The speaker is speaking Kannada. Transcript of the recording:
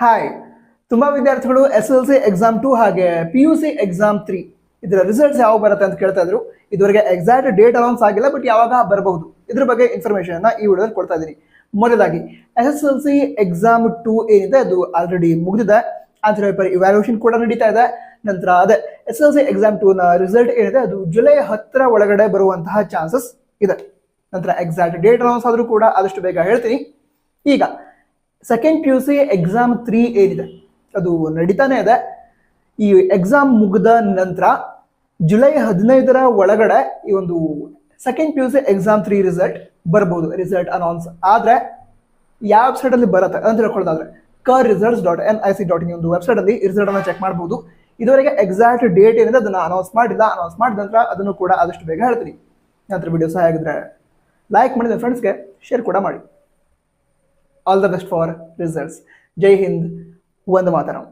ಹಾಯ್, ತುಂಬಾ ವಿದ್ಯಾರ್ಥಿಗಳು SSLC ಎಕ್ಸಾಮ್ 2 ಹಾಗೆ PUC ಎಕ್ಸಾಮ್ 3 ಇದರ ರಿಸಲ್ಟ್ಸ್ ಯಾವಾಗ ಬರುತ್ತೆ ಅಂತ ಕೇಳ್ತಾ ಇದ್ರು. ಇದುವರೆಗೆ ಎಕ್ಸಾಕ್ಟ್ ಡೇಟ್ ಅನೌನ್ಸ್ ಆಗಿಲ್ಲ, ಬಟ್ ಯಾವಾಗ ಬರಬಹುದು ಇದ್ರ ಬಗ್ಗೆ ಇನ್ಫಾರ್ಮೇಶನ್ ಅನ್ನ ಈ ವಿಡಿಯೋದಲ್ಲಿ ಕೊಡ್ತಾ ಇದ್ದೀನಿ. ಮೊದಲಾಗಿ SSLC ಎಕ್ಸಾಮ್ 2 ಏನಿದೆ ಅದು ಆಲ್ರೆಡಿ ಮುಗಿದಿದೆ. ಆನ್ಸರ್ ಪೇಪರ್ ಇವ್ಯಾಲ್ಯೂಯೇಷನ್ ಕೂಡ ನಡೀತಾ ಇದೆ. ನಂತರ ಅದೇ SSLC ಎಕ್ಸಾಮ್ 2 ನ ರಿಸಲ್ಟ್ ಏನಿದೆ ಅದು ಜುಲೈ 10 ಒಳಗಡೆ ಬರುವಂತಹ ಚಾನ್ಸಸ್ ಇದೆ. ನಂತರ ಎಕ್ಸಾಕ್ಟ್ ಡೇಟ್ ಅನೌನ್ಸ್ ಆದ್ರೂ ಕೂಡ ಆದಷ್ಟು ಬೇಗ ಹೇಳ್ತೀನಿ. ಈಗ ಸೆಕೆಂಡ್ PUC ಎಕ್ಸಾಮ್ 3 ಏನಿದೆ ಅದು ನಡೀತಾನೆ ಇದೆ. ಈ ಎಕ್ಸಾಮ್ ಮುಗಿದ ನಂತರ ಜುಲೈ 15 ಒಳಗಡೆ ಈ ಒಂದು ಸೆಕೆಂಡ್ PUC ಎಕ್ಸಾಮ್ 3 ರಿಸಲ್ಟ್ ಬರ್ಬೋದು. ರಿಸಲ್ಟ್ ಅನೌನ್ಸ್ ಆದ್ರೆ ಯಾವ ವೆಬ್ಸೈಟ್ ಅಲ್ಲಿ ಬರುತ್ತೆ ಅಂತ ಹೇಳ್ಕೊಳ್ಳೋದಾದ್ರೆ KRResults.nic.in ಒಂದು ವೆಬ್ಸೈಟ್ ಅಲ್ಲಿ ರಿಸಲ್ಟ್ ಅನ್ನ ಚೆಕ್ ಮಾಡಬಹುದು. ಇದುವರೆಗೆ ಎಕ್ಸಾಕ್ಟ್ ಡೇಟ್ ಏನಿದೆ ಅದನ್ನ ಅನೌನ್ಸ್ ಮಾಡಿಲ್ಲ. ಅನೌನ್ಸ್ ಮಾಡಿದ ನಂತರ ಅದನ್ನು ಕೂಡ ಆದಷ್ಟು ಬೇಗ ಹೇಳ್ತೀನಿ. ನಂತರ ವಿಡಿಯೋ ಸಹ ಆಗಿದ್ರೆ ಲೈಕ್ ಮಾಡಿ, ನಿಮ್ಮ ಫ್ರೆಂಡ್ಸ್ಗೆ ಶೇರ್ ಕೂಡ ಮಾಡಿ. All the best for results. ಜೈ ಹಿಂದ್, ವಂದೇ ಮಾತರಂ.